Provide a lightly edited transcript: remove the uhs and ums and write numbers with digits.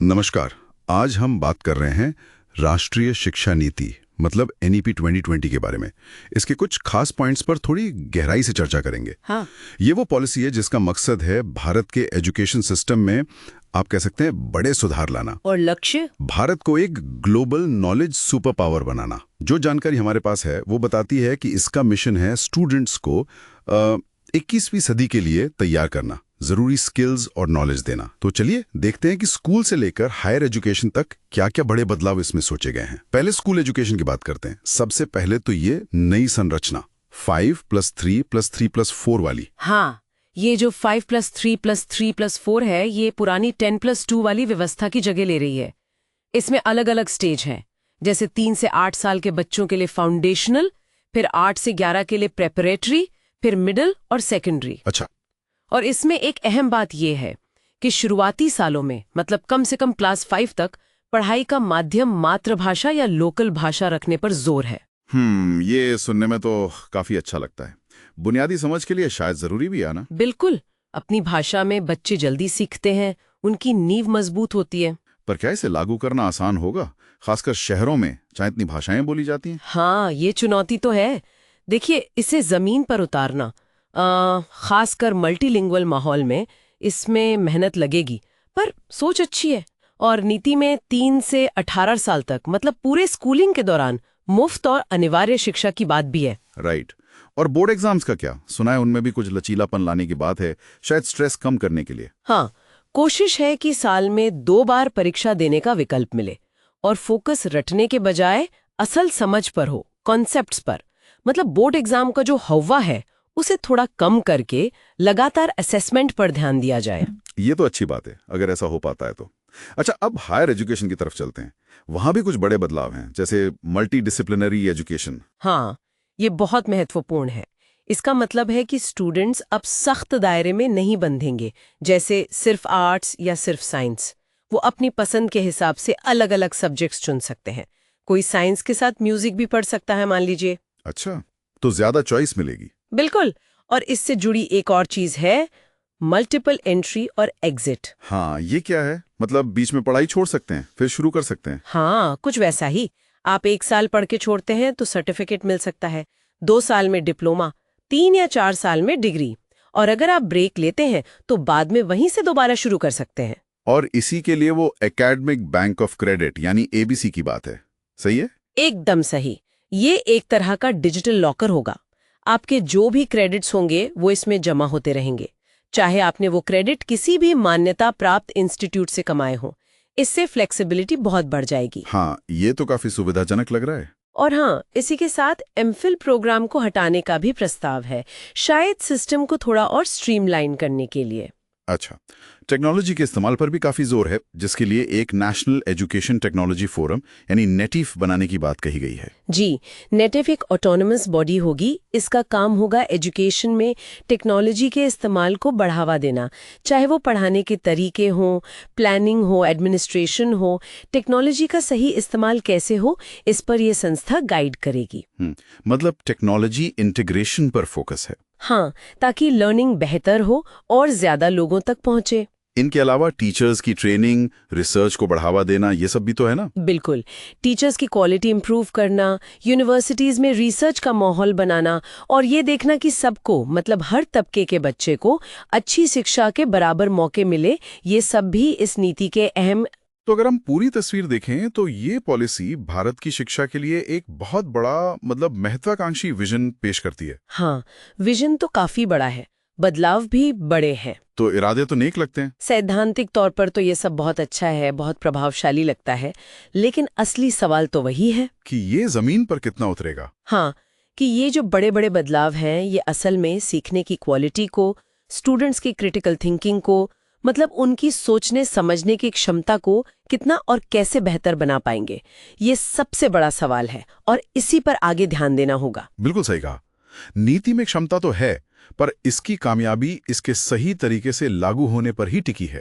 नमस्कार। आज हम बात कर रहे हैं राष्ट्रीय शिक्षा नीति मतलब एनईपी 2020 के बारे में। इसके कुछ खास पॉइंट्स पर थोड़ी गहराई से चर्चा करेंगे। हाँ। ये वो पॉलिसी है जिसका मकसद है भारत के एजुकेशन सिस्टम में आप कह सकते हैं बड़े सुधार लाना और लक्ष्य भारत को एक ग्लोबल नॉलेज सुपर पावर बनाना। जो जानकारी हमारे पास है वो बताती है कि इसका मिशन है स्टूडेंट्स को 21वीं सदी के लिए तैयार करना, जरूरी स्किल्स और नॉलेज देना। तो चलिए देखते हैं कि स्कूल से लेकर हायर एजुकेशन तक क्या क्या बड़े बदलाव इसमें सोचे गए हैं। पहले स्कूल एजुकेशन की बात करते हैं। सबसे पहले तो ये नई संरचना 5+3+3+4 वाली। हाँ, ये जो 5+3+3+4 है, ये पुरानी 10+2 वाली व्यवस्था की जगह ले रही है। इसमें अलग अलग स्टेज हैं, जैसे 3 से 8 साल के बच्चों के लिए फाउंडेशनल, फिर 8 से 11 के लिए प्रेपरेटरी, फिर मिडिल और सेकेंडरी। अच्छा। और इसमें एक अहम बात यह है कि शुरुआती सालों में मतलब कम से कम क्लास 5 तक पढ़ाई का माध्यम मातृभाषा या लोकल भाषा रखने पर जोर है। ये सुनने में तो काफी अच्छा लगता है। बुनियादी समझ के लिए शायद जरूरी भी है ना? बिल्कुल। अपनी भाषा में बच्चे जल्दी सीखते हैं, उनकी नींव मजबूत होती है। पर क्या इसे लागू करना आसान होगा, खासकर शहरों में जहाँ इतनी भाषाएं बोली जाती हैं? हाँ, ये चुनौती तो है। देखिए, इसे जमीन पर उतारना, खासकर मल्टीलिंगुअल माहौल में, इसमें मेहनत लगेगी, पर सोच अच्छी है। और नीति में 3 से 18 साल तक मतलब पूरे स्कूलिंग के दौरान मुफ्त और अनिवार्य शिक्षा की बात भी है। राइट। और बोर्ड एग्जाम्स का क्या? सुना है उनमें भी कुछ लचीलापन लाने की बात है, शायद स्ट्रेस कम करने के लिए। हाँ, कोशिश है कि साल में 2 बार परीक्षा देने का विकल्प मिले और फोकस रटने के बजाय असल समझ पर हो, कॉन्सेप्ट्स पर। मतलब बोर्ड एग्जाम का जो हवा है उसे थोड़ा कम करके लगातार असेसमेंट पर ध्यान दिया जाए। ये तो अच्छी बात है अगर ऐसा हो पाता है तो। अच्छा, अब हायर एजुकेशन की तरफ चलते हैं। वहां भी कुछ बड़े बदलाव हैं, जैसे मल्टी डिसिप्लिनरी एजुकेशन। हाँ, ये बहुत महत्वपूर्ण है। इसका मतलब है कि स्टूडेंट्स अब सख्त दायरे में नहीं बंधेंगे, जैसे सिर्फ आर्ट्स या सिर्फ साइंस। वो अपनी पसंद के हिसाब से अलग अलग सब्जेक्ट्स चुन सकते हैं। कोई साइंस के साथ म्यूजिक भी पढ़ सकता है, मान लीजिए। अच्छा, तो ज्यादा चॉइस मिलेगी। बिल्कुल। और इससे जुड़ी एक और चीज है, मल्टीपल एंट्री और एग्जिट। हाँ, ये क्या है? मतलब बीच में पढ़ाई छोड़ सकते हैं फिर शुरू कर सकते हैं? हाँ, कुछ वैसा ही। आप 1 साल पढ़ के छोड़ते हैं तो सर्टिफिकेट मिल सकता है, 2 साल में डिप्लोमा, 3 या 4 साल में डिग्री। और अगर आप ब्रेक लेते हैं तो बाद में वहीं से दोबारा शुरू कर सकते हैं। और इसी के लिए वो एकेडमिक बैंक ऑफ क्रेडिट यानी एबीसी की बात है, सही है? एकदम सही। ये एक तरह का डिजिटल लॉकर होगा। आपके जो भी क्रेडिट्स होंगे वो इसमें जमा होते रहेंगे, चाहे आपने वो क्रेडिट किसी भी मान्यता प्राप्त इंस्टीट्यूट से कमाए हों। इससे फ्लेक्सिबिलिटी बहुत बढ़ जाएगी। हाँ, ये तो काफी सुविधाजनक लग रहा है। और हाँ, इसी के साथ एमफिल प्रोग्राम को हटाने का भी प्रस्ताव है, शायद सिस्टम को थोड़ा और स्ट्रीमलाइन करने के लिए। अच्छा, टेक्नोलॉजी के इस्तेमाल पर भी काफी जोर है, जिसके लिए एक नेशनल एजुकेशन टेक्नोलॉजी फोरम यानी नेटिफ बनाने की बात कही गई है। जी, नेटिफ एक ऑटोनमस बॉडी होगी। इसका काम होगा एजुकेशन में टेक्नोलॉजी के इस्तेमाल को बढ़ावा देना, चाहे वो पढ़ाने के तरीके हों, प्लानिंग हो, एडमिनिस्ट्रेशन हो। टेक्नोलॉजी का सही इस्तेमाल कैसे हो, इस पर यह संस्था गाइड करेगी। मतलब टेक्नोलॉजी इंटीग्रेशन पर फोकस है। हाँ, ताकि लर्निंग बेहतर हो और ज्यादा लोगों तक पहुंचे। इनके अलावा टीचर्स की ट्रेनिंग, रिसर्च को बढ़ावा देना, ये सब भी तो है ना? बिल्कुल। टीचर्स की क्वालिटी इंप्रूव करना, यूनिवर्सिटीज में रिसर्च का माहौल बनाना और ये देखना कि सबको मतलब हर तबके के बच्चे को अच्छी शिक्षा के बराबर मौके मिले, ये सब भी इस नीति के अहम। तो अगर हम पूरी तस्वीर देखें तो ये पॉलिसी भारत की शिक्षा के लिए एक बहुत बड़ा मतलब महत्वाकांक्षी विजन पेश करती है। हाँ, विजन तो काफी बड़ा है, बदलाव भी बड़े हैं। तो इरादे तो नेक लगते हैं। सैद्धांतिक तौर पर तो ये सब बहुत अच्छा है, बहुत प्रभावशाली लगता है, लेकिन असली सवाल तो वही है कि ये जमीन पर कितना उतरेगा। हाँ, कि ये जो बड़े बड़े बदलाव हैं, ये असल में सीखने की क्वालिटी को, स्टूडेंट्स की क्रिटिकल थिंकिंग को, मतलब उनकी सोचने समझने की क्षमता को कितना और कैसे बेहतर बना पाएंगे, ये सबसे बड़ा सवाल है और इसी पर आगे ध्यान देना होगा। बिल्कुल सही कहा। नीति में क्षमता तो है, पर इसकी कामयाबी इसके सही तरीके से लागू होने पर ही टिकी है।